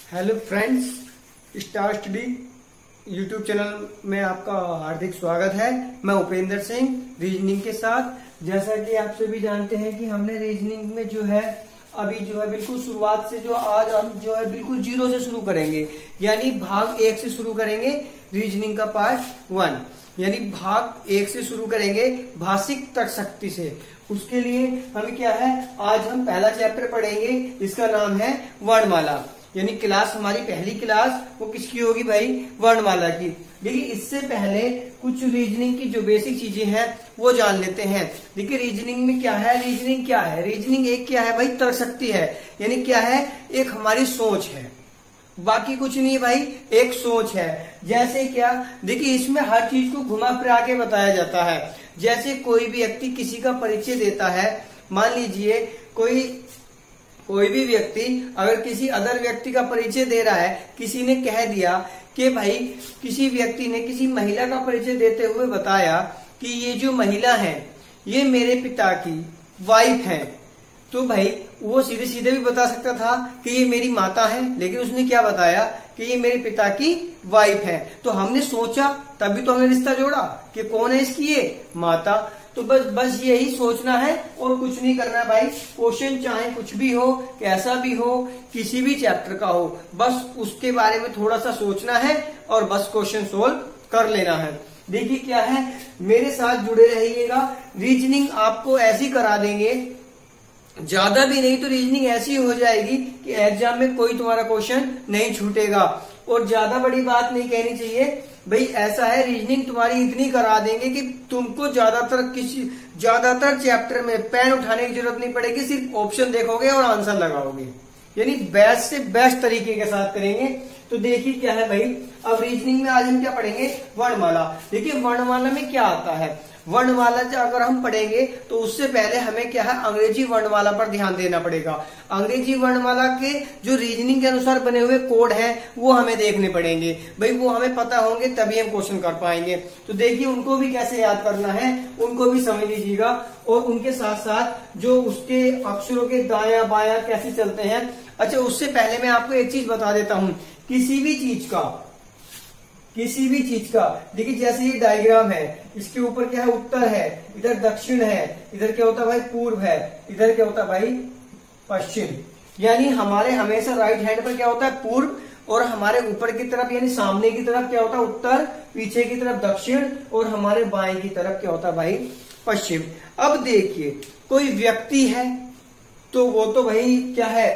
Hello friends, star study YouTube channel में आपका हार्दिक स्वागत है। मैं उपेंद्र सिंह रीजनिंग के साथ। जैसा कि आप सभी जानते हैं कि हमने रीजनिंग में जो है अभी जो है बिल्कुल शुरुआत से जो आज हम जो है बिल्कुल जीरो से शुरू करेंगे, यानी भाग 1 से शुरू करेंगे रीजनिंग का पार्ट 1, यानी भाग 1 से शुरू करेंगे भाषिक तर्कशक्ति से। उसके लिए हमें क्या है, आज हम पहला चैप्टर पढ़ेंगे, इसका नाम है वर्णमाला। यानी क्लास हमारी पहली क्लास वो किसकी होगी भाई, वर्णमाला की। देखिए इससे पहले कुछ रीजनिंग की जो बेसिक चीजें हैं वो जान लेते हैं। देखिए रीजनिंग में क्या है, रीजनिंग क्या है, रीजनिंग एक क्या है भाई, तर्कशक्ति है। यानी क्या है, एक हमारी सोच है, बाकी कुछ नहीं भाई, एक सोच है। जैसे क्या, देखिए इसमें हर चीज को घुमा फिरा के बताया जाता है। जैसे कोई भी व्यक्ति किसी का परिचय देता है, मान लीजिए कोई भी व्यक्ति अगर किसी अदर व्यक्ति का परिचय दे रहा है, किसी ने कह दिया कि भाई, किसी व्यक्ति ने किसी महिला का परिचय देते हुए बताया कि ये जो महिला है ये मेरे पिता की वाइफ है, तो भाई वो सीधे सीधे भी बता सकता था कि ये मेरी माता है, लेकिन उसने क्या बताया कि ये मेरे पिता की वाइफ है। तो हमने सोचा, तभी तो हमने रिश्ता जोड़ा कि कौन है इसकी, ये माता। तो बस यही सोचना है और कुछ नहीं करना भाई। क्वेश्चन चाहे कुछ भी हो, कैसा भी हो, किसी भी चैप्टर का हो, बस उसके बारे में थोड़ा सा सोचना है और बस क्वेश्चन सोल्व कर लेना है। देखिए क्या है, मेरे साथ जुड़े रहिएगा। रीजनिंग आपको ऐसी करा देंगे, ज्यादा भी नहीं तो रीजनिंग ऐसी हो जाएगी कि एग्जाम में कोई तुम्हारा क्वेश्चन नहीं छूटेगा। और ज्यादा बड़ी बात नहीं कहनी चाहिए भाई, ऐसा है रीजनिंग तुम्हारी इतनी करा देंगे कि तुमको ज्यादातर चैप्टर में पेन उठाने की जरूरत नहीं पड़ेगी, सिर्फ ऑप्शन देखोगे और आंसर लगाओगे। यानी बेस्ट से बेस्ट तरीके के साथ करेंगे। तो देखिए क्या है भाई, अब रीजनिंग में आज हम क्या पढ़ेंगे, वर्णमाला। देखिए वर्णमाला में क्या आता है, वर्णमाला अगर हम पढ़ेंगे तो उससे पहले हमें क्या है, अंग्रेजी वर्णमाला पर ध्यान देना पड़ेगा। अंग्रेजी वर्णमाला के जो रीजनिंग के अनुसार बने हुए कोड हैं वो हमें देखने पड़ेंगे भाई, वो हमें पता होंगे तभी हम क्वेश्चन कर पाएंगे। तो देखिए उनको भी कैसे याद करना है, उनको भी समझ लीजिएगा। और उनके साथ साथ जो उसके अक्षरों के दाया बाया कैसे चलते हैं। अच्छा, उससे पहले मैं आपको एक चीज बता देता हूं, किसी भी चीज का देखिए, जैसे ये डायग्राम है, इसके ऊपर क्या है, उत्तर है, इधर दक्षिण है, इधर क्या होता है भाई, पूर्व है, इधर क्या होता है भाई, पश्चिम। यानी हमारे हमेशा राइट हैंड पर क्या होता है, पूर्व, और हमारे ऊपर की तरफ यानी सामने की तरफ क्या होता है, उत्तर, पीछे की तरफ दक्षिण, और हमारे बाएं की तरफ क्या होता है भाई, पश्चिम। अब देखिए कोई व्यक्ति है तो वो तो भाई क्या है,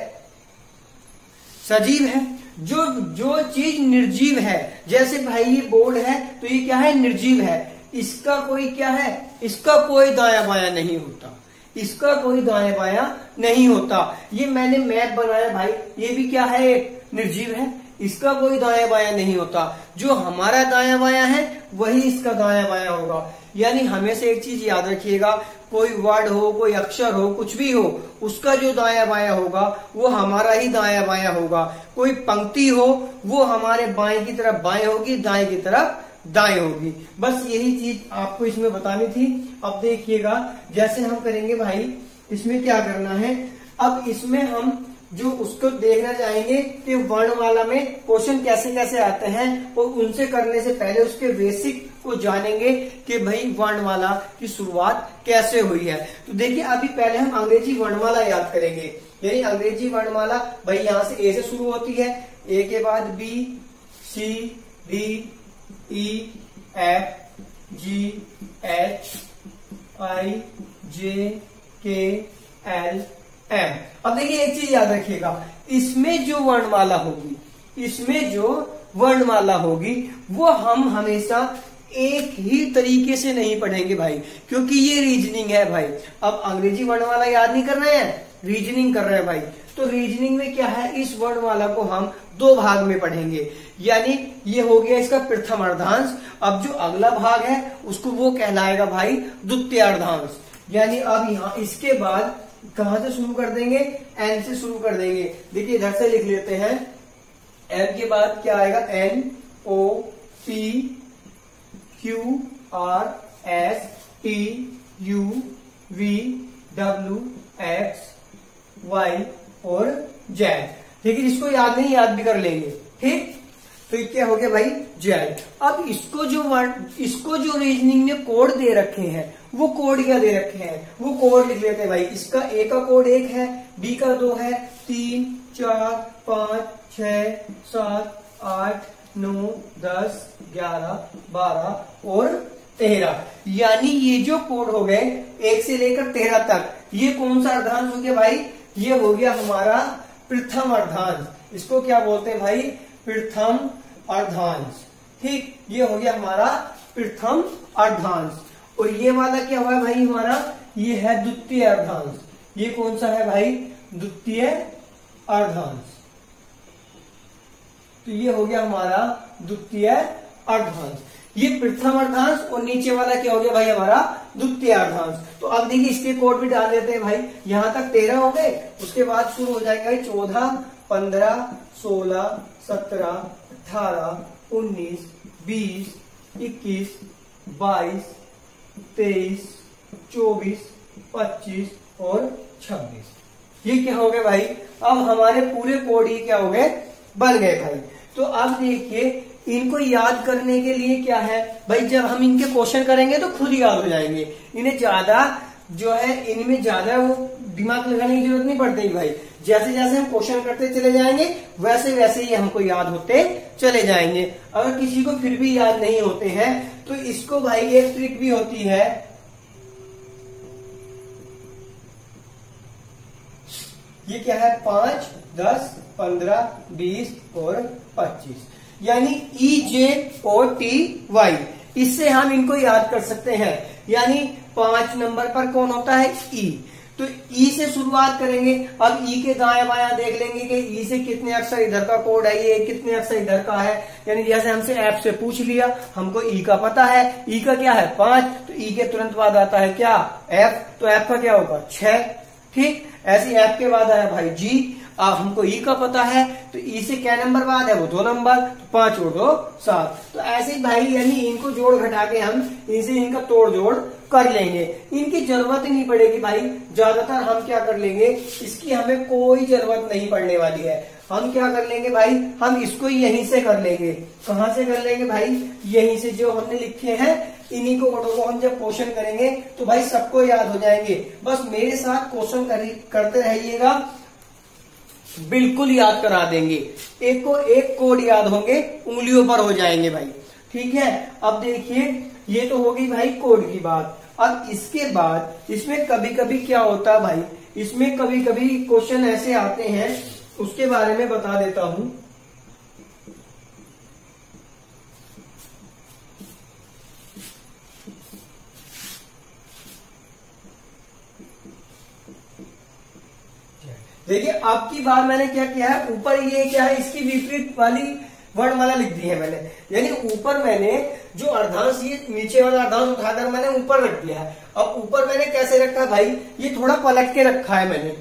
सजीव है। जो चीज निर्जीव है, जैसे भाई ये बोर्ड है तो ये क्या है, निर्जीव है। इसका कोई क्या है, इसका कोई दाया बाया नहीं होता, इसका कोई दाया बाया नहीं होता। ये मैंने मैप बनाया भाई, ये भी क्या है, एक निर्जीव है, इसका कोई दाया बाया नहीं होता। जो हमारा दाया बाया है वही इसका दाया बाया होगा। यानी हमेशा एक चीज याद रखिएगा, कोई वर्ड हो, कोई अक्षर हो, कुछ भी हो, उसका जो दाया बाया होगा वो हमारा ही दाया बाया होगा। कोई पंक्ति हो वो हमारे बाएं की तरफ बाएं होगी, दाएं की तरफ दाएं होगी। बस यही चीज आपको इसमें बतानी थी। अब देखिएगा जैसे हम करेंगे भाई, इसमें क्या करना है, अब इसमें हम जो उसको देखना चाहेंगे कि वर्णमाला में क्वेश्चन कैसे कैसे आते हैं, और उनसे करने से पहले उसके बेसिक को जानेंगे कि भाई वर्णमाला की शुरुआत कैसे हुई है। तो देखिए अभी पहले हम अंग्रेजी वर्णमाला याद करेंगे। यानी अंग्रेजी वर्णमाला भाई यहाँ से ए से शुरू होती है, ए के बाद B, C, D, E, F, G, H, I, J, K, L, M. अब देखिए एक चीज याद रखिएगा, इसमें जो वर्णमाला होगी वो हम हमेशा एक ही तरीके से नहीं पढ़ेंगे भाई, क्योंकि ये रीजनिंग है भाई। अब अंग्रेजी वर्णमाला याद नहीं कर रहे हैं, रीजनिंग कर रहे हैं भाई। तो रीजनिंग में क्या है, इस वर्णमाला को हम 2 भाग में पढ़ेंगे। यानी ये हो गया इसका प्रथम अर्धांश। अब जो अगला भाग है उसको वो कहलाएगा भाई द्वितीयार्धांश। यानी अब यहाँ इसके बाद कहां से शुरू कर देंगे, एन से शुरू कर देंगे। देखिए इधर से लिख लेते हैं, एन के बाद क्या आएगा, N, O, P, Q, R, S, T, U, V, W, X, Y और जेड। लेकिन इसको याद नहीं, याद भी कर लेंगे। ठीक, तो ये क्या हो गया भाई जेड। अब इसको जो रीजनिंग में कोड दे रखे हैं वो कोड क्या दे रखे हैं, वो कोड लिख लेते हैं भाई। इसका ए का कोड 1 है, बी का 2 है, 3 4 5 6 7 8 9 10 11 12 और 13। यानी ये जो कोड हो गए 1 से लेकर 13 तक, ये कौन सा अर्धांश हो गया भाई, ये हो गया हमारा प्रथम अर्धांश। इसको क्या बोलते हैं भाई, प्रथम अर्धांश। ठीक, ये हो गया हमारा प्रथम अर्धांश। और ये वाला क्या हुआ भाई हमारा, ये है द्वितीय अर्धांश। ये कौन सा है भाई, द्वितीय अर्धांश। तो ये हो गया हमारा द्वितीय अर्धांश, ये प्रथम अर्धांश। और नीचे वाला क्या हो गया भाई हमारा द्वितीय अर्धांश। तो अब देखिए इसके कोड भी डाल देते हैं भाई। यहां तक 13 हो गए, उसके बाद शुरू हो जाएगा 14 15 16 17 18 19 20 21 22 23 24 25 और 26। ये क्या हो गए भाई, अब हमारे पूरे कोड ये क्या हो गए, बन गए भाई। तो अब देखिए इनको याद करने के लिए क्या है भाई, जब हम इनके क्वेश्चन करेंगे तो खुद याद हो जाएंगे। इन्हें ज्यादा जो है, इनमें ज्यादा वो दिमाग लगाने की जरूरत नहीं पड़ती भाई। जैसे जैसे हम क्वेश्चन करते चले जाएंगे वैसे वैसे ही हमको याद होते चले जाएंगे। अगर किसी को फिर भी याद नहीं होते हैं तो इसको भाई एक ट्रिक भी होती है, ये क्या है 5 10 15 20 और 25, यानी EJOTY। इससे हम इनको याद कर सकते हैं। यानी 5 नंबर पर कौन होता है, ई। तो ई से शुरुआत करेंगे। अब ई के दाएं बायां देख लेंगे कि ई से कितने अक्षर इधर का कोड है, ये कितने अक्षर इधर का है। यानी जैसे हमसे एफ से पूछ लिया, हमको ई का पता है, ई का क्या है 5, तो ई के तुरंत बाद आता है क्या एफ, तो एफ का क्या होगा 6। ठीक, ऐसे एफ के बाद आया भाई जी। अब हमको ई का पता है, तो ई से क्या नंबर बाद है, वो 2 नंबर, तो 5 और 2 7। तो ऐसे ही भाई यानी इनको जोड़ घटा के हम इनसे इनका तोड़ जोड़ कर लेंगे। इनकी जरूरत ही नहीं पड़ेगी भाई, ज्यादातर हम क्या कर लेंगे, इसकी हमें कोई जरूरत नहीं पड़ने वाली है। हम क्या कर लेंगे भाई, हम इसको यहीं से कर लेंगे। कहां से कर लेंगे भाई, यहीं से जो हमने लिखे हैं इन्हीं को कोडों को हम जब क्वेश्चन करेंगे तो भाई सबको याद हो जाएंगे। बस मेरे साथ क्वेश्चन करते रहिएगा, बिल्कुल याद करा देंगे। एक को एक कोड याद होंगे, उंगलियों पर हो जाएंगे भाई। ठीक है, अब देखिए ये तो होगी भाई कोड की बात। अब इसके बाद इसमें कभी कभी क्या होता है भाई, इसमें कभी कभी क्वेश्चन ऐसे आते हैं, उसके बारे में बता देता हूं। देखिए अब की बार मैंने क्या किया है, ऊपर ये क्या है, इसकी विपरीत वाली वर्णमाला लिख दी है मैंने। यानी ऊपर मैंने जो अर्धांश, ये नीचे वाला अर्धांश उठाकर मैंने ऊपर रख दिया है। अब ऊपर मैंने कैसे रखा है भाई, ये थोड़ा पलट के रखा है मैंने।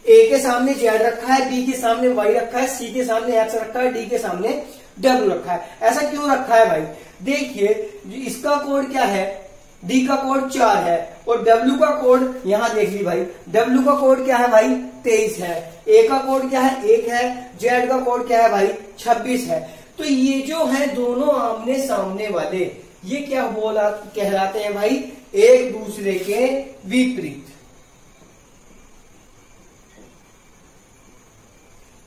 ए के सामने जेड रखा है, बी के सामने वाई रखा है, सी के सामने एक्स रखा है, डी के सामने डब्ल्यू रखा है। ऐसा क्यों रखा है भाई, देखिए इसका कोड क्या है, डी का कोड 4 है और डब्ल्यू का कोड यहां देख ली भाई, डब्ल्यू का कोड क्या है भाई 23 है, ए का कोड क्या है 1 है, जेड का कोड क्या है भाई 26 है। तो ये जो है दोनों आमने सामने वाले, ये क्या कहलाते हैं भाई, एक दूसरे के विपरीत।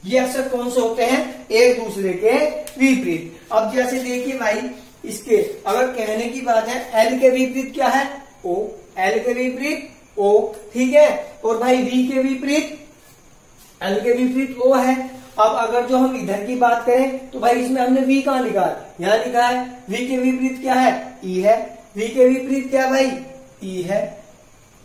ये अक्षर कौन से होते हैं, एक दूसरे के विपरीत। अब जैसे देखिए भाई, इसके अगर कहने की बात है, एल के विपरीत क्या है ओ, एल के विपरीत ओ, ठीक है। और भाई वी के विपरीत, एल के विपरीत ओ है। अब अगर जो हम इधर की बात करें तो भाई इसमें हमने वी कहां लिखा है, यहां लिखा है। वी के विपरीत क्या है, ई है। वी के विपरीत क्या भाई, ई है।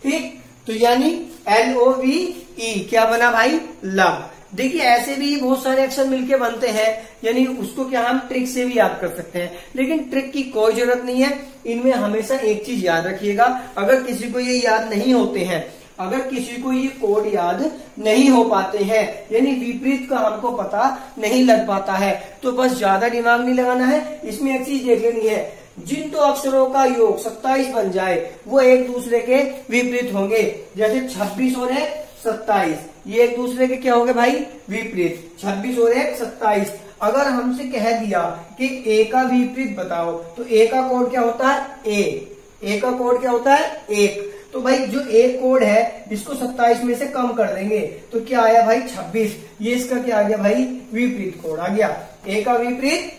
ठीक, तो यानी LOVE क्या बना भाई, लव। देखिए ऐसे भी बहुत सारे अक्षर मिलके बनते हैं, यानी उसको क्या हम ट्रिक से भी याद कर सकते हैं, लेकिन ट्रिक की कोई जरूरत नहीं है। इनमें हमेशा एक चीज याद रखिएगा, अगर किसी को ये याद नहीं होते हैं, अगर किसी को ये कोड याद नहीं हो पाते हैं, यानी विपरीत का हमको पता नहीं लग पाता है, तो बस ज्यादा दिमाग नहीं लगाना है। इसमें एक चीज देख लेनी है, जिन दो अक्षरों का योग 27 बन जाए वो एक दूसरे के विपरीत होंगे। जैसे 26 और 27, ये एक दूसरे के क्या हो गए भाई, विपरीत। 26 और 1 27। अगर हमसे कह दिया कि ए का विपरीत बताओ, तो ए का कोड क्या होता है, ए का कोड क्या होता है, 1। तो भाई जो एक कोड है इसको 27 में से कम कर देंगे तो क्या आया भाई, 26। ये इसका क्या आ गया भाई, विपरीत कोड आ गया। ए का विपरीत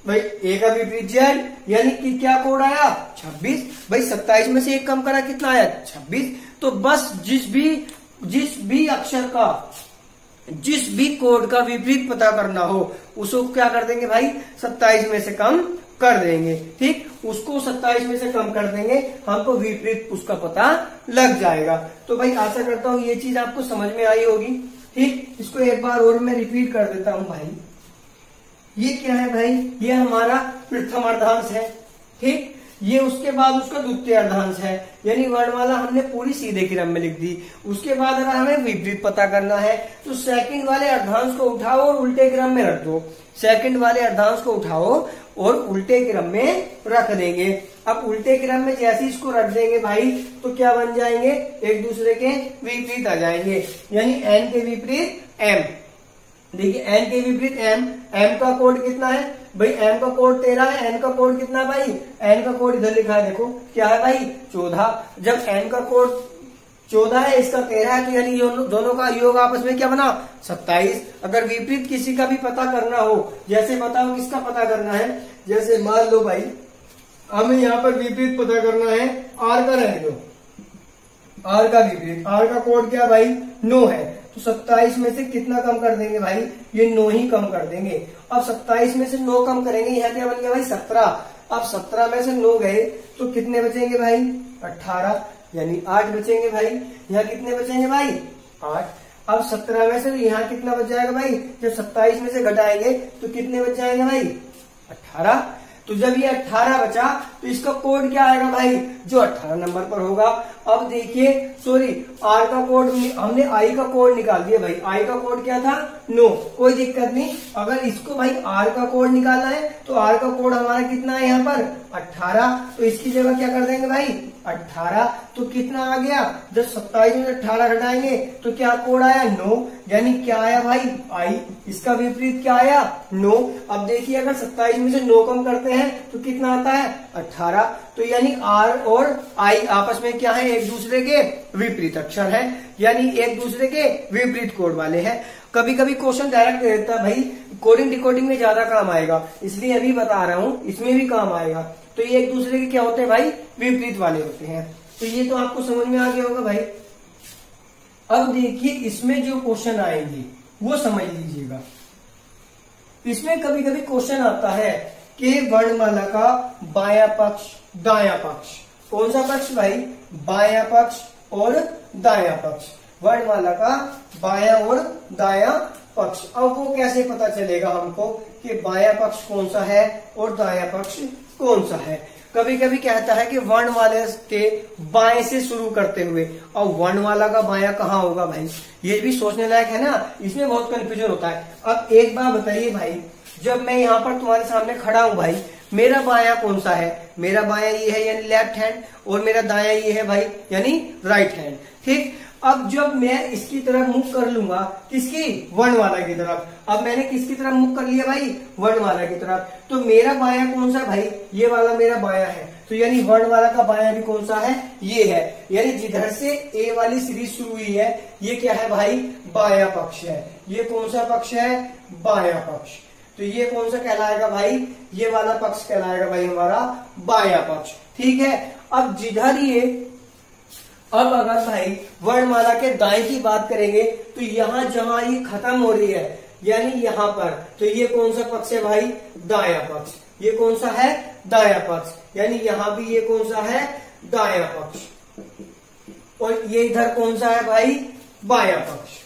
भाई, ए का विपरीत जेड, यानी कि क्या कोड आया, 26। भाई 27 में से 1 कम करा, कितना आया, 26। तो बस जिस भी अक्षर का, जिस भी कोड का विपरीत पता करना हो उसको क्या कर देंगे भाई, 27 में से कम कर देंगे। ठीक, उसको 27 में से कम कर देंगे, हमको विपरीत उसका पता लग जाएगा। तो भाई आशा करता हूं ये चीज आपको समझ में आई होगी। ठीक, इसको एक बार और मैं रिपीट कर देता हूं भाई। ये क्या है भाई, ये हमारा प्रथम अर्धांश है। ठीक, ये उसके बाद उसका द्वितीय अर्धांश है, यानी वर्णमाला हमने पूरी सीधे क्रम में लिख दी। उसके बाद अगर हमें विपरीत पता करना है तो सेकंड वाले अर्धांश को उठाओ और उल्टे क्रम में रख दो। सेकंड वाले अर्धांश को उठाओ और उल्टे क्रम में रख देंगे। अब उल्टे क्रम में जैसे इसको रख देंगे भाई तो क्या बन जाएंगे, एक दूसरे के विपरीत आ जाएंगे, यानी एन के विपरीत एम। देखिए एन के विपरीत एम, एम का कोड कितना है भाई, एम का कोड 13 है, एन का कोड कितना भाई, एन का कोड इधर लिखा है, देखो क्या है भाई, 14। जब एन का कोड 14 है, इसका 13 है, तो यानी दोनों का योग आपस में क्या बना, 27। अगर विपरीत किसी का भी पता करना हो, जैसे बताओ किसका पता करना है, जैसे मान लो भाई हमें यहाँ पर विपरीत पता करना है, आर का रहने दो, आर का विपरीत, आर का कोड क्या भाई, 9 है। तो 27 में से कितना कम कर देंगे भाई, ये 9 ही कम कर देंगे। अब 27 में से 9 कम करेंगे, यहाँ क्या बन गया भाई 17। अब 17 में से 9 गए तो कितने बचेंगे भाई, 18, यानी 8 बचेंगे भाई। यहाँ कितने बचेंगे भाई, 8। अब 17 में से यहाँ कितना बच जाएगा भाई, जब 27 में से घटाएंगे तो कितने बच जाएंगे भाई, 18। तो जब ये 18 बचा तो इसका कोड क्या आएगा भाई, जो 18 नंबर पर होगा। अब देखिए सॉरी, आर का कोड हमने आई का कोड निकाल दिया भाई, आई का कोड क्या था, 9, कोई दिक्कत नहीं। अगर इसको भाई आर का कोड निकालना है तो आर का कोड हमारा कितना है यहाँ पर, 18। तो इसकी जगह क्या कर देंगे भाई, 18। तो कितना आ गया, जब 27 में 18 घटाएंगे तो क्या कोड आया, 9, यानी क्या आया भाई, आई। इसका विपरीत क्या आया, 9। अब देखिए अगर 27 में से 9 कम करते हैं तो कितना आता है, 18। तो यानी आर और आई आपस में क्या है, एक दूसरे के विपरीत अक्षर है, यानी एक दूसरे के विपरीत कोड वाले हैं। कभी कभी क्वेश्चन डायरेक्ट दे देता है भाई, कोडिंग डिकोडिंग में ज्यादा काम आएगा, इसलिए अभी बता रहा हूं, इसमें भी काम आएगा। तो ये एक दूसरे के क्या होते हैं भाई, विपरीत वाले होते हैं। तो ये तो आपको समझ में आ गया होगा भाई। अब देखिए इसमें जो क्वेश्चन आएंगे वो समझ लीजिएगा। इसमें कभी कभी क्वेश्चन आता है कि वर्णमाला का बायां पक्ष दायां पक्ष, कौन सा पक्ष भाई, बायां पक्ष और दायां पक्ष, वर्णमाला का बायां और दायां पक्ष। अब वो कैसे पता चलेगा हमको कि बायां पक्ष कौन सा है और दायां पक्ष कौन सा है। कभी कभी कहता है कि वर्णमाला के बाएं से शुरू करते हुए, और वर्णमाला का बायां कहाँ होगा भाई, ये भी सोचने लायक है ना, इसमें बहुत कंफ्यूजन होता है। अब एक बात बताइए भाई, जब मैं यहाँ पर तुम्हारे सामने खड़ा हूं भाई, मेरा बायां कौन सा है, मेरा बायां ये है यानी लेफ्ट हैंड, और मेरा दायां ये है भाई यानी राइट हैंड। ठीक, अब जब मैं इसकी तरफ मुख कर लूंगा, किसकी, वर्णमाला की तरफ। अब मैंने किसकी तरफ मुख कर लिया भाई, वर्णमाला की तरफ, तो मेरा बायां कौन सा भाई, ये वाला मेरा बायां है। तो यानी वर्णमाला का बायां भी कौन सा है, ये है, यानी जिधर से ए वाली सीरीज शुरू हुई है ये क्या है भाई, बायां पक्ष है। ये कौन सा पक्ष है, बायां पक्ष। तो ये कौन सा कहलाएगा भाई, ये वाला पक्ष कहलाएगा भाई हमारा बायां पक्ष। ठीक है, अब जिधर ये, अब अगर भाई वर्णमाला के दाएं की बात करेंगे तो यहां जहां ये खत्म हो रही है यानी यहां पर, तो ये कौन सा पक्ष है भाई, दायां पक्ष। ये कौन सा है, दायां पक्ष, यानी यहां भी ये कौन सा है, दायां पक्ष, और ये इधर कौन सा है भाई, बायां पक्ष।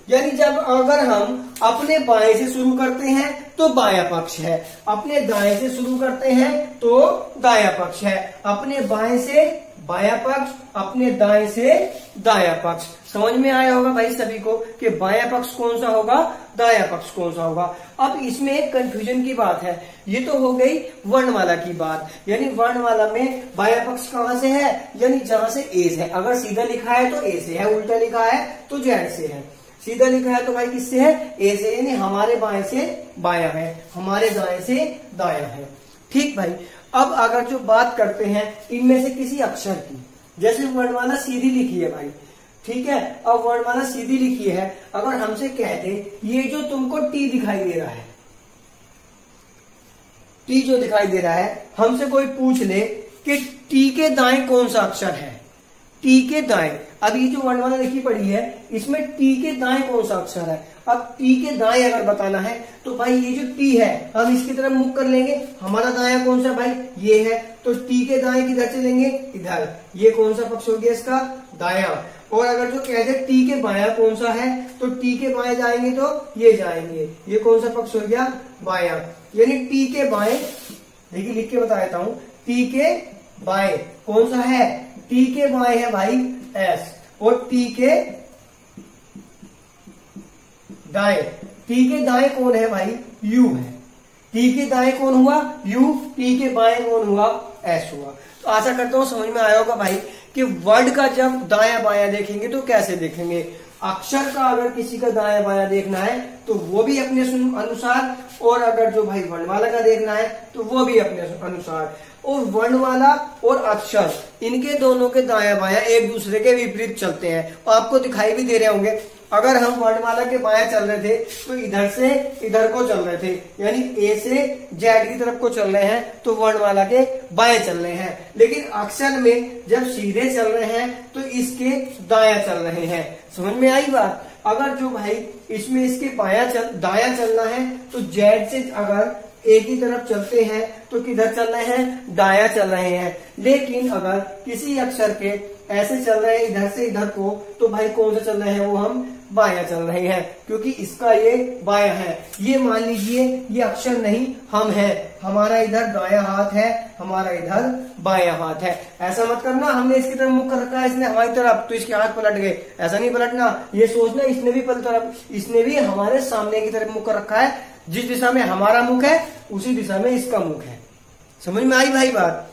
यानी जब अगर हम अपने बाएं से शुरू करते हैं तो बायां पक्ष है, अपने दाएं से शुरू करते हैं तो दायां पक्ष है, अपने बाएं से बायां पक्ष, अपने दाएं से दाया पक्ष। समझ में आया होगा भाई सभी को कि बाया पक्ष कौन सा होगा, दाया पक्ष कौन सा होगा। अब इसमें एक कंफ्यूजन की बात है, ये तो हो गई वर्णमाला की बात, यानी वर्णमाला में बाया पक्ष कहां से है, यानी जहां से ए से है। अगर सीधा लिखा है तो ए से है, उल्टा लिखा है तो जेड से है। सीधा लिखा है तो भाई किससे है, ए से, यानी हमारे बाएं से बाया है, हमारे दाएं से दाया है। ठीक भाई। अब अगर जो बात करते हैं इनमें से किसी अक्षर की, जैसे वर्णमाला सीधी लिखी है भाई, ठीक है। अब वर्णमाला सीधी लिखी है, अगर हमसे कहते ये जो तुमको टी दिखाई दे रहा है, टी जो दिखाई दे रहा है, हमसे कोई पूछ ले कि टी के दाएं कौन सा अक्षर है, टी के दाएं। अब ये जो वर्णमाला लिखी पड़ी है इसमें टी के दाएं कौन सा अक्षर है। अब टी के दाएं अगर बताना है तो भाई ये जो टी है हम इसकी तरफ मुख कर लेंगे, हमारा दाया कौन सा भाई, ये है, तो टी के दाएं किधर चलेंगे, इधर। ये कौन सा पक्ष हो गया इसका, दाया। और अगर जो कहते हैं टी के बाया कौन सा है, तो टी के बाएं जाएंगे तो ये जाएंगे, ये कौन सा पक्ष हो गया, बाया। यानी टी के बाएं, देखिए लिख के बता देता हूं, टी के बाएं कौन सा है, टी के बाएं है भाई एस, और टी के दाएं, टी के दाएं कौन है भाई, यू है। टी के दाएं कौन हुआ, यू, टी के बाएं कौन हुआ, एस हुआ। तो आशा करता हूं समझ में आया होगा भाई कि वर्ड का जब दाया बाया देखेंगे तो कैसे देखेंगे। अक्षर का अगर किसी का दाया बाया देखना है तो वो भी अपने अनुसार, और अगर जो भाई वर्णमाला का देखना है तो वो भी अपने अनुसार। और वर्णमाला और अक्षर इनके दोनों के दाया बाया एक दूसरे के विपरीत चलते हैं, आपको दिखाई भी दे रहे होंगे। अगर हम वर्णमाला के बाया चल रहे थे तो इधर से इधर को चल रहे थे, यानी ए से जेड की तरफ को चल रहे हैं, तो वर्णमाला के बाएं चल रहे हैं। लेकिन अक्षर में जब सीधे चल रहे हैं तो इसके दाया चल रहे हैं। समझ में आई बात। अगर जो भाई इसमें इसके दाया चलना है तो जेड से अगर ए की तरफ चलते हैं तो किधर चल रहे हैं, दाया चल रहे हैं। लेकिन अगर किसी अक्षर के ऐसे चल रहे हैं इधर से इधर को, तो भाई कौन सा चल रहे हैं, वो हम बाया चल रहे हैं, क्योंकि इसका ये बाया है। ये मान लीजिए ये अक्षर नहीं, हम हैं, हमारा इधर दाया हाथ है, हमारा इधर बाया हाथ है। ऐसा मत करना हमने इसकी तरफ मुख कर रखा है, इसने हमारी तरफ, तो इसके हाथ पलट गए, ऐसा नहीं पलटना। ये सोचना इसने भी इसने भी हमारे सामने की तरफ मुख कर रखा है, जिस दिशा में हमारा मुख है उसी दिशा में इसका मुख है। समझ में आई भाई बात।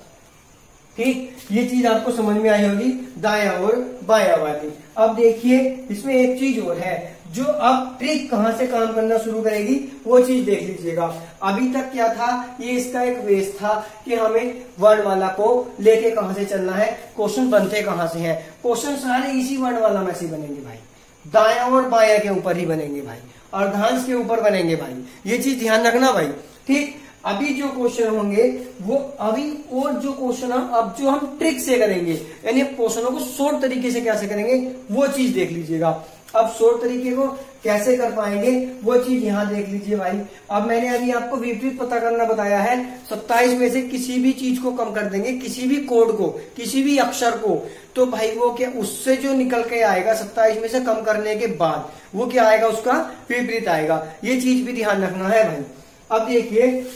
ठीक, ये चीज आपको समझ में आई होगी, दाया और बाया वाली। अब देखिए इसमें एक चीज और है, जो अब ट्रिक कहां से काम करना शुरू करेगी वो चीज देख लीजिएगा। अभी तक क्या था, ये इसका एक वेश था कि हमें वर्णमाला को लेके कहां से चलना है, क्वेश्चन बनते कहां से हैं। क्वेश्चन सारे इसी वर्णमाला में से बनेंगे भाई, दाया और बाया के ऊपर ही बनेंगे भाई, अर्धांश के ऊपर बनेंगे भाई, ये चीज ध्यान रखना भाई। ठीक, अभी जो क्वेश्चन होंगे वो अभी, और जो क्वेश्चन अब जो हम ट्रिक से करेंगे, यानी क्वेश्चनों को शॉर्ट तरीके से कैसे करेंगे वो चीज देख लीजिएगा। अब शॉर्ट तरीके को कैसे कर पाएंगे वो चीज यहाँ देख लीजिए भाई। अब मैंने अभी आपको विपरीत पता करना बताया है, 27 में से किसी भी चीज को कम कर देंगे, किसी भी कोड को, किसी भी अक्षर को, तो भाई वो क्या, उससे जो निकल के आएगा 27 में से कम करने के बाद वो क्या आएगा, उसका विपरीत आएगा। ये चीज भी ध्यान रखना है भाई। अब देखिए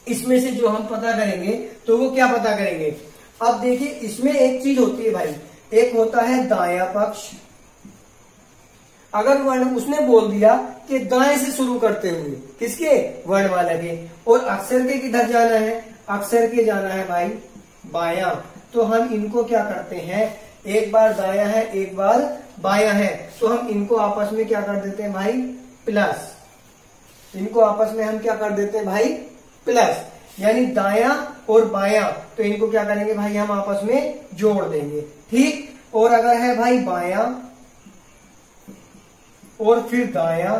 इसमें से जो हम पता करेंगे तो वो क्या पता करेंगे। अब देखिए इसमें एक चीज होती है भाई, एक होता है दाया पक्ष। अगर वर्ण उसने बोल दिया कि दाएं से शुरू करते हुए, किसके, वर्णमाला के, और अक्षर के किधर जाना है, अक्षर के जाना है भाई बाया, तो हम इनको क्या करते हैं, एक बार दाया है एक बार बाया है, तो हम इनको आपस में क्या कर देते हैं भाई, प्लस। इनको आपस में हम क्या कर देते हैं भाई, प्लस, यानी दाया और बाया, तो इनको क्या करेंगे भाई, हम आपस में जोड़ देंगे। ठीक, और अगर है भाई बाया और फिर दाया,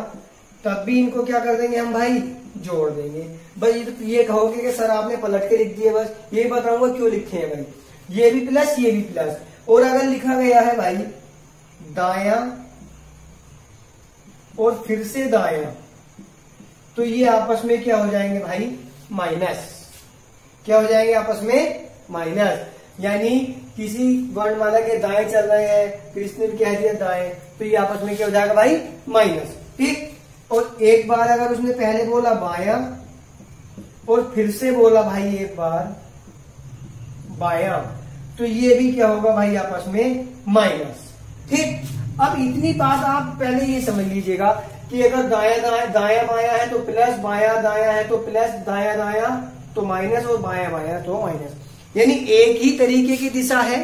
तब भी इनको क्या कर देंगे हम भाई, जोड़ देंगे। बस ये कहोगे कि सर आपने पलट के लिख दिए, बस ये बताऊंगा क्यों लिखे हैं भाई, ये भी प्लस ये भी प्लस। और अगर लिखा गया है भाई दाया और फिर से दाया, तो ये आपस में क्या हो जाएंगे भाई, माइनस। क्या हो जाएंगे आपस में, माइनस। यानी किसी वर्णमाला के दाएं चल रहे हैं, फिर इसने भी कह दिया दाएं, तो ये आपस में क्या हो जाएगा भाई, माइनस। ठीक, और एक बार अगर उसने पहले बोला बाया और फिर से बोला भाई एक बार बाया, तो ये भी क्या होगा भाई, आपस में माइनस। ठीक, अब इतनी बात आप पहले ये समझ लीजिएगा कि अगर दाया बाया है तो प्लस, बाया दाया है तो प्लस, दाया दाया तो माइनस और बाया बाया तो माइनस, यानी एक ही तरीके की दिशा है,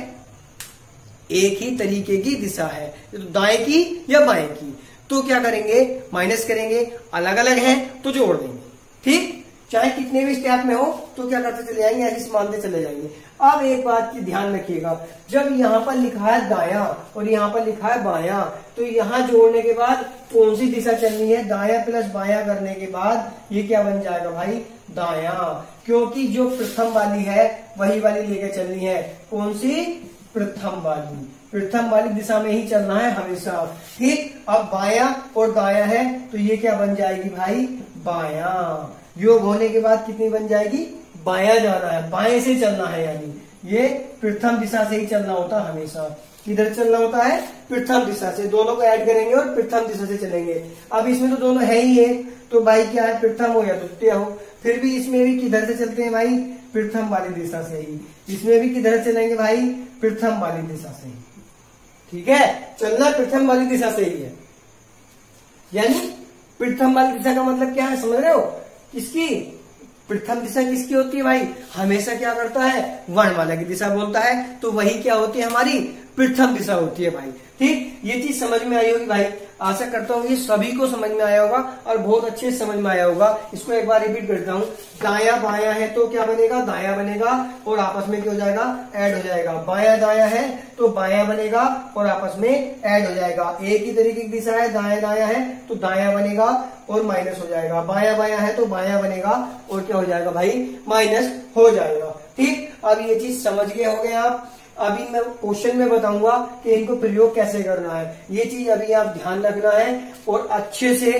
एक ही तरीके की दिशा है, तो दाएं की या बाएं की, तो क्या करेंगे, माइनस करेंगे, अलग अलग हैं तो जोड़ देंगे। ठीक, चाहे कितने भी स्टेप में हो तो क्या करते चले जाएंगे, ऐसे मानते चले जाएंगे। अब एक बात की ध्यान रखिएगा, जब यहाँ पर लिखा है दाया और यहाँ पर लिखा है बाया, तो यहाँ जोड़ने के बाद कौन सी दिशा चलनी है, दाया प्लस बाया करने के बाद ये क्या बन जाएगा भाई, दाया, क्योंकि जो प्रथम वाली है वही वाली लेकर चलनी है। कौन सी, प्रथम वाली, प्रथम वाली दिशा में ही चलना है हमेशा। ठीक, अब बाया और दाया है तो ये क्या बन जाएगी भाई, बाया, योग होने के बाद कितनी बन जाएगी, बाया जाना है, बाएं से चलना है, यानी ये प्रथम दिशा से ही चलना होता है हमेशा। किधर चलना होता है, प्रथम दिशा से, दोनों को ऐड करेंगे और प्रथम दिशा से चलेंगे। अब इसमें तो दोनों है ही एक, तो भाई क्या है, प्रथम हो या द्वितीय हो, फिर भी इसमें भी किधर से चलते हैं भाई, प्रथम वाली दिशा से ही, इसमें भी किधर चलेंगे भाई, प्रथम वाली दिशा से ही। ठीक है, चलना प्रथम वाली दिशा से ही है, यानी प्रथम वाली दिशा का मतलब क्या है, समझ रहे हो, किसकी, प्रथम दिशा किसकी होती है भाई, हमेशा क्या करता है, वर्णमाला की दिशा बोलता है, तो वही क्या होती है, हमारी प्रथम दिशा होती है भाई। ठीक, ये चीज समझ में आई होगी भाई, आशा करता हूँ ये सभी को समझ में आया होगा और बहुत अच्छे से समझ में आया होगा। इसको एक बार रिपीट करता हूँ, दाया बाया है तो क्या बनेगा, दाया बनेगा और आपस में क्या हो जाएगा, ऐड हो जाएगा, बाया दाया है तो बाया बनेगा और आपस में ऐड हो जाएगा, एक ही तरीके की दिशा है, दाया दाया है तो दाया बनेगा और माइनस हो जाएगा, बाया बाया है तो बाया बनेगा और क्या हो जाएगा भाई, माइनस हो जाएगा। ठीक, अब ये चीज समझ गए होंगे आप। अभी मैं क्वेश्चन में बताऊंगा कि इनको प्रयोग कैसे करना है, ये चीज अभी आप ध्यान रखना है और अच्छे से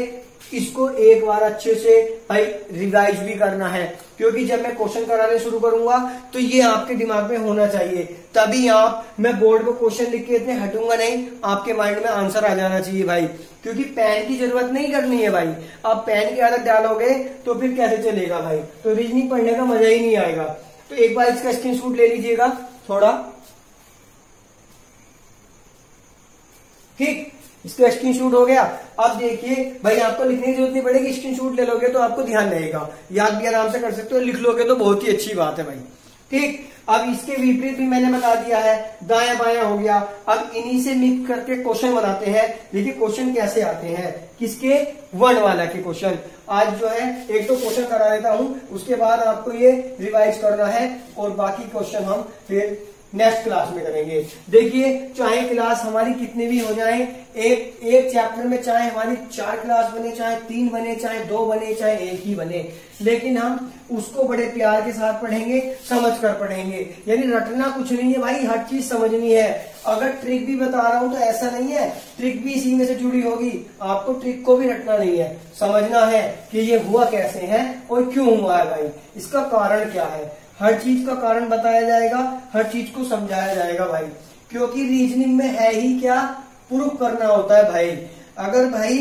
इसको एक बार अच्छे से भाई रिवाइज भी करना है, क्योंकि जब मैं क्वेश्चन कराने शुरू करूंगा तो ये आपके दिमाग में होना चाहिए, तभी आप, मैं बोर्ड पे क्वेश्चन लिख के इतने हटूंगा नहीं, आपके माइंड में आंसर आ जाना चाहिए भाई, क्योंकि पेन की जरूरत नहीं करनी है भाई, आप पेन की आदत डालोगे तो फिर कैसे चलेगा भाई, तो रीजनिंग पढ़ने का मजा ही नहीं आएगा। तो एक बार इसका स्क्रीनशॉट ले लीजिएगा थोड़ा, ठीक, इसका स्क्रीनशॉट हो गया। अब देखिए भाई, आपको लिखने की जरूरत नहीं पड़ेगी, स्क्रीनशॉट ले लोगे तो आपको ध्यान रहेगा, याद भी आराम से कर सकते हो, लिख लोगे तो बहुत ही अच्छी बात है भाई। ठीक, अब इसके विपरीत भी मैंने बता दिया है, दाया बाया हो गया। अब इन्हीं से मिक्स करके क्वेश्चन बनाते हैं। देखिए क्वेश्चन कैसे आते हैं, किसके, वर्णमाला के क्वेश्चन। आज जो है एक तो क्वेश्चन करा देता हूं, उसके बाद आपको ये रिवाइज करना है और बाकी क्वेश्चन हम फिर नेक्स्ट क्लास में करेंगे। देखिए चाहे क्लास हमारी कितनी भी हो जाए, एक चैप्टर में चाहे हमारी 4 क्लास बने, चाहे 3 बने, चाहे 2 बने, चाहे 1 ही बने, लेकिन हम उसको बड़े प्यार के साथ पढ़ेंगे, समझ कर पढ़ेंगे। यानी रटना कुछ नहीं है भाई, हर चीज समझनी है। अगर ट्रिक भी बता रहा हूं तो ऐसा नहीं है ट्रिक भी इसी में से जुड़ी होगी, आपको ट्रिक को भी रटना नहीं है, समझना है कि ये हुआ कैसे है और क्यों हुआ है भाई, इसका कारण क्या है, हर चीज का कारण बताया जाएगा, हर चीज को समझाया जाएगा भाई, क्योंकि रीजनिंग में है ही क्या, प्रूफ करना होता है भाई। अगर भाई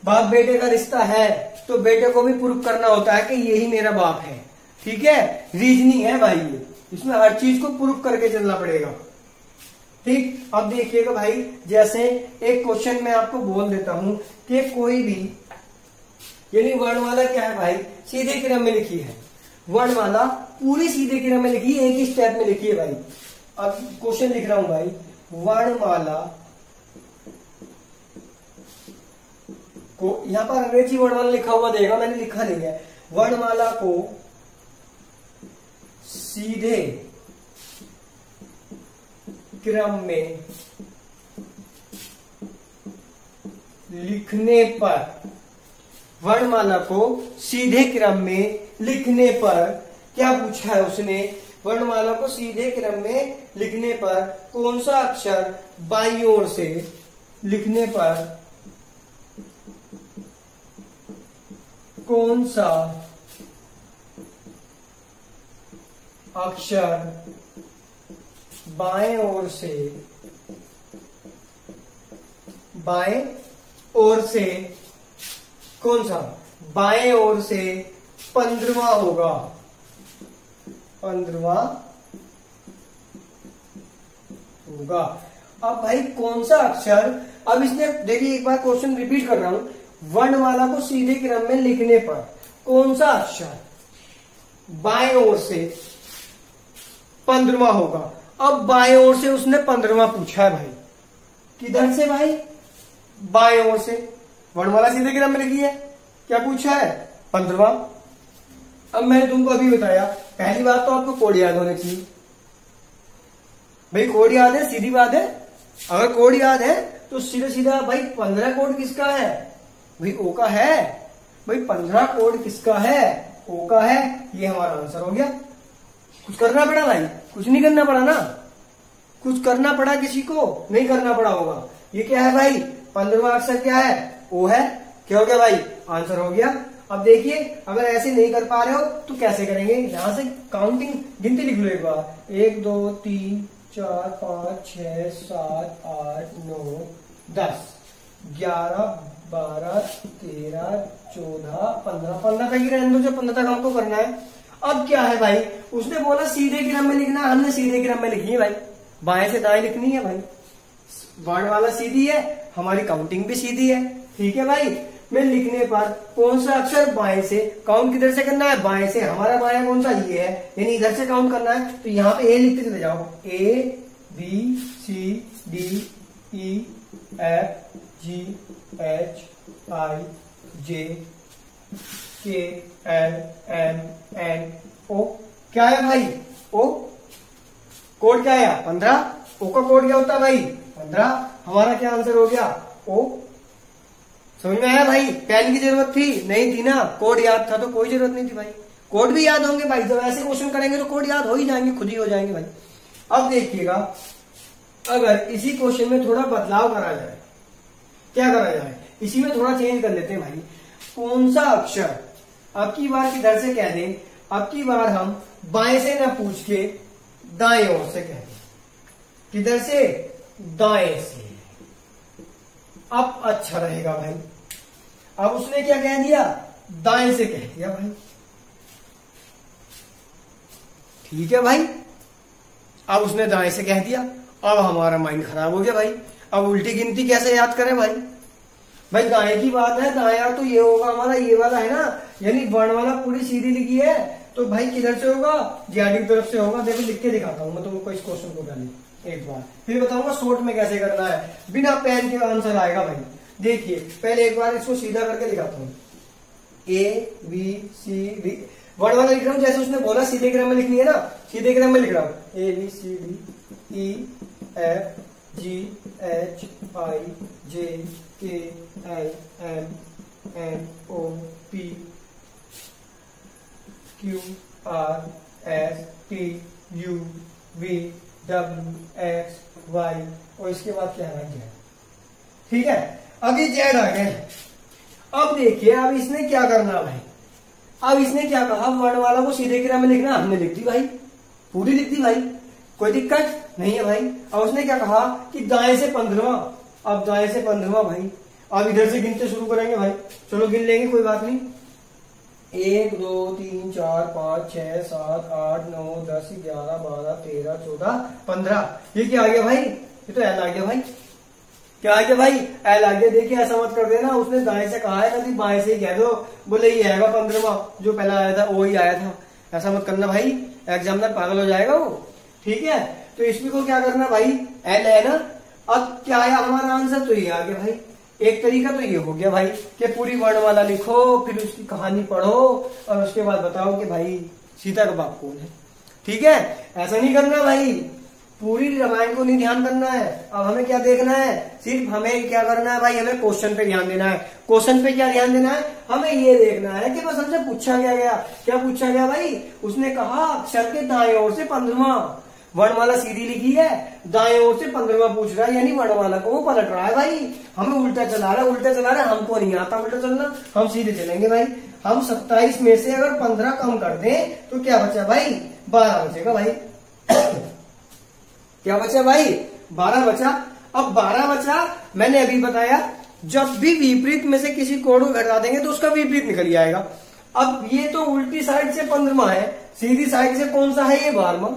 बाप बेटे का रिश्ता है तो बेटे को भी प्रूफ करना होता है कि यही मेरा बाप है। ठीक है, रीजनिंग है भाई ये, इसमें हर चीज को प्रूफ करके चलना पड़ेगा। ठीक, अब देखिएगा भाई, जैसे एक क्वेश्चन मैं आपको बोल देता हूं कि कोई भी, यानी वर्णमाला क्या है भाई, सीधे क्रम में लिखी है, वर्णमाला पूरी सीधे क्रम में लिखी है, एक ही स्टेप में लिखी है भाई। अब क्वेश्चन लिख रहा हूं भाई, वर्णमाला को, यहां पर अंग्रेजी वर्णमाला लिखा हुआ देगा, मैंने लिखा नहीं है, वर्णमाला को सीधे क्रम में लिखने पर, वर्णमाला को सीधे क्रम में लिखने पर, क्या पूछा है उसने, वर्णमाला को सीधे क्रम में लिखने पर कौन सा अक्षर बाईं ओर से लिखने पर, कौन सा अक्षर बाएं ओर से, बाएं ओर से, कौन सा, बाएं ओर से 15वां होगा, 15वां होगा। अब भाई कौन सा अक्षर, अब इसने देखिए एक बार क्वेश्चन रिपीट कर रहा हूं, वर्णमाला को सीधे क्रम में लिखने पर कौन सा अक्षर बाएं ओर से 15वां होगा। अब बाएं ओर से उसने 15वां पूछा है भाई, किधर से भाई, बाएं ओर से, वर्णमाला सीधे क्रम में लिखी है, क्या पूछा है, 15वां। अब मैंने तुमको अभी बताया, पहली बात तो आपको कोड याद होना चाहिए भाई, कोड याद है, सीधी बात है। अगर कोड याद है तो सीधा सीधा भाई 15 कोड किसका है भाई, ओ का है भाई, 15 कोड किसका है, ओ का है। ये हमारा आंसर हो गया। कुछ करना पड़ा भाई, कुछ नहीं करना पड़ा ना, कुछ करना पड़ा किसी को, नहीं करना पड़ा होगा। ये क्या है भाई, 15वां अक्षर क्या है, ओ है। क्या हो गया भाई, आंसर हो गया। अब देखिए अगर ऐसे नहीं कर पा रहे हो तो कैसे करेंगे, यहां से काउंटिंग गिनती लिख लो एक बार, 1 2 3 4 5 6 7 8 9 10 11 12 13 14 15 15 तक ही रहने दो, जो 15 तक हमको करना है। अब क्या है भाई, उसने बोला सीधे क्रम में लिखना, हमने सीधे क्रम में लिखी है भाई, बाएं से दाएं लिखनी है भाई, वर्णमाला सीधी है, हमारी काउंटिंग भी सीधी है, ठीक है भाई। में लिखने पर कौन सा अक्षर बाएं से, काउंट किधर से करना है, बाएं से, हमारा बाएं कौन सा, ये है, यानी इधर से काउंट करना है। तो यहाँ पे ए लिखते चले जाओ, A B C D E F G H I J K L M N ओ। क्या है भाई, ओ कोड क्या है 15, ओ का कोड क्या होता है भाई 15। हमारा क्या आंसर हो गया, ओ। समझ में आया भाई, पेन की जरूरत थी नहीं थी ना, कोड याद था तो कोई जरूरत नहीं थी भाई। कोड भी याद होंगे भाई, जब ऐसे क्वेश्चन करेंगे तो कोड याद हो ही जाएंगे, खुद ही हो जाएंगे भाई। अब देखिएगा, अगर इसी क्वेश्चन में थोड़ा बदलाव करा जाए, क्या करा जाए, इसी में थोड़ा चेंज कर लेते हैं भाई। कौन सा अक्षर, अब की बार किधर से कह दें, अब की बार हम बाएं से ना पूछ के दाएं ओर से कह दें, किधर से, दाएं से। अब अच्छा रहेगा भाई। अब उसने क्या कह दिया, दाएं से कह दिया भाई, ठीक है भाई। अब उसने दाएं से कह दिया, अब हमारा माइंड खराब हो गया भाई। अब उल्टी गिनती कैसे याद करें भाई, भाई दाएं की बात है, दाया तो ये होगा हमारा, ये वाला है ना, यानी वर्णमाला पूरी सीधी लिखी है, तो भाई किधर से होगा, जीआरडी की तरफ से होगा। देखो लिख के दिखाता हूं मैं तुमको इस क्वेश्चन को पहले एक बार, फिर बताऊंगा शॉर्ट में कैसे करना है, बिना पेन के आंसर आएगा भाई। देखिए पहले एक बार इसको सीधा करके दिखाता हूँ, ए बी सी डी, वर्णमाला लिख रहा हूँ जैसे उसने बोला, सीधे क्रम में लिखनी है ना, सीधे क्रम में लिख रहा हूँ, A B C D E F G H I J K L M N O P Q R S T U V W X Y, और इसके बाद क्या है जेड, ठीक है। अब ये जेड आ गए। अब देखिए अब इसने क्या करना भाई, अब इसने क्या कहा, वर्णमाला को सीधे क्रम में लिखना, हमने लिख दी भाई, पूरी लिख दी भाई, कोई दिक्कत नहीं है भाई। अब उसने क्या कहा कि दाएं से 15वां, अब दाएं से 15वां भाई, अब इधर से गिनते शुरू करेंगे भाई, चलो गिन लेंगे कोई बात नहीं, 1 2 3 4 5 6 7 8 9 10 11 12 13 14 15। ये क्या आ गया भाई, ये तो एल आ गया भाई, क्या आ गया भाई, एल आ गया। देखिए ऐसा मत कर देना, उसने दाएं से कहा है, कभी बाएं से ही कह दो, बोले ये आएगा 15वां, जो पहला आया था वो ही आया था, ऐसा मत करना भाई, एग्जामिनर पागल हो जाएगा वो, ठीक है। तो इसमें को क्या करना भाई, एल है ना। अब क्या आया हमारा आंसर, तो ये आ गया भाई। एक तरीका तो ये हो गया भाई कि पूरी वर्णमाला लिखो, फिर उसकी कहानी पढ़ो और उसके बाद बताओ कि भाई सीता का बाप कौन है, ठीक है। ऐसा नहीं करना भाई, पूरी रामायण को नहीं ध्यान करना है। अब हमें क्या देखना है, सिर्फ हमें क्या करना है भाई, हमें क्वेश्चन पे ध्यान देना है। क्वेश्चन पे क्या ध्यान देना है, हमें ये देखना है कि बस हमसे पूछा गया, क्या पूछा गया भाई, उसने कहा अक्षर के दाएं ओर से 15वां, वर्णमाला सीधी लिखी है, दाएं ओर से 15वां पूछ रहा है, यानी वर्णमाला को वो पलट रहा है भाई, हमें उल्टा चला रहा है, उल्टा चला रहा है, हमको नहीं आता उल्टा चलना, हम सीधे चलेंगे भाई। हम 27 में से अगर 15 कम कर दें तो क्या बचा भाई, 12 बचेगा भाई। क्या बचा भाई, 12 बचा। अब 12 बचा, मैंने अभी बताया जब भी विपरीत में से किसी कोड को घटा देंगे तो उसका विपरीत निकल आएगा। अब ये तो उल्टी साइड से 15वां है, सीधी साइड से कौन सा है, ये 12वां।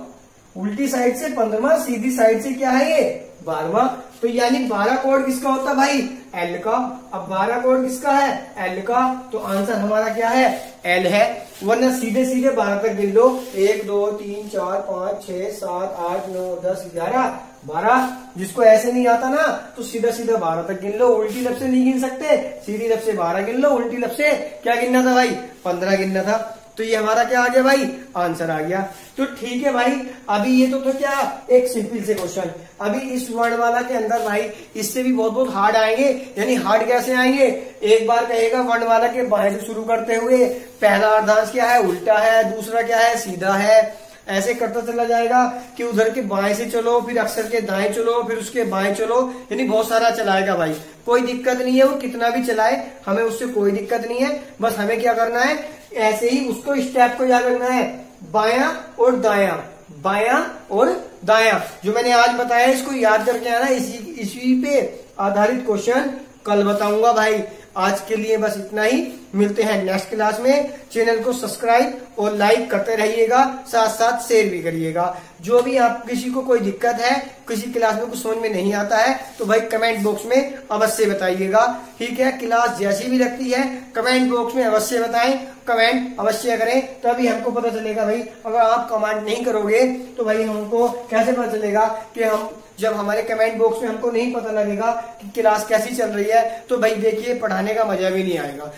उल्टी साइड से 15वां, सीधी साइड से क्या है, ये 12वां। तो यानी 12 कोड किसका होता है भाई? एल का। अब 12 कोड किसका है? एल का। तो आंसर हमारा क्या है? एल है। वरना सीधे सीधे 12 तक गिन लो, 1 2 3 4 5 6 7 8 9 10 11 12। जिसको ऐसे नहीं आता ना तो सीधा सीधा 12 तक गिन लो, उल्टी लब से नहीं गिन सकते, सीधी लब से 12 गिन लो, उल्टी लब से क्या गिनना था भाई? 15 गिनना था। तो ये हमारा क्या आ गया भाई? आंसर आ गया। तो ठीक है भाई, अभी ये तो क्या एक सिंपल से क्वेश्चन। अभी इस वर्ड वाला के अंदर भाई इससे भी बहुत बहुत हार्ड आएंगे। यानी हार्ड कैसे आएंगे? एक बार कहेगा वर्ड वाला के बाएं से शुरू करते हुए पहला अर्धांश क्या है? उल्टा है, दूसरा क्या है? सीधा है। ऐसे करता चला जाएगा कि उधर के बाएं से चलो, फिर अक्षर के दाएं चलो, फिर उसके बाएं चलो, यानी बहुत सारा चलाएगा भाई। कोई दिक्कत नहीं है, वो कितना भी चलाए हमें उससे कोई दिक्कत नहीं है। बस हमें क्या करना है? ऐसे ही उसको स्टेप को याद रखना है, बायां और दायां, बायां और दायां। जो मैंने आज बताया इसको याद करके आना। इसी पे आधारित क्वेश्चन कल बताऊंगा भाई। आज के लिए बस इतना ही, मिलते हैं नेक्स्ट क्लास में। चैनल को सब्सक्राइब और लाइक करते रहिएगा, साथ साथ शेयर भी करिएगा। जो भी आप किसी को कोई दिक्कत है, किसी क्लास में कुछ समझ में नहीं आता है तो भाई कमेंट बॉक्स में अवश्य बताइएगा, ठीक है। क्लास जैसी भी लगती है कमेंट बॉक्स में अवश्य बताएं, कमेंट अवश्य करें, तभी हमको पता चलेगा भाई। अगर आप कमेंट नहीं करोगे तो भाई हमको कैसे पता चलेगा कि हम, जब हमारे कमेंट बॉक्स में हमको नहीं पता लगेगा कि क्लास कैसी चल रही है तो भाई देखिए पढ़ाने का मजा भी नहीं आएगा।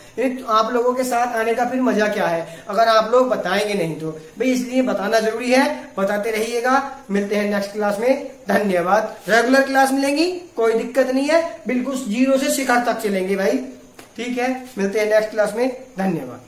आप लोगों के साथ आने का फिर मजा क्या है अगर आप लोग बताएंगे नहीं तो। भाई इसलिए बताना जरूरी है, बताते रहिएगा। मिलते हैं नेक्स्ट क्लास में, धन्यवाद। रेगुलर क्लास मिलेंगी, कोई दिक्कत नहीं है, बिल्कुल 0 से शिखर तक चलेंगे भाई, ठीक है। मिलते हैं नेक्स्ट क्लास में, धन्यवाद।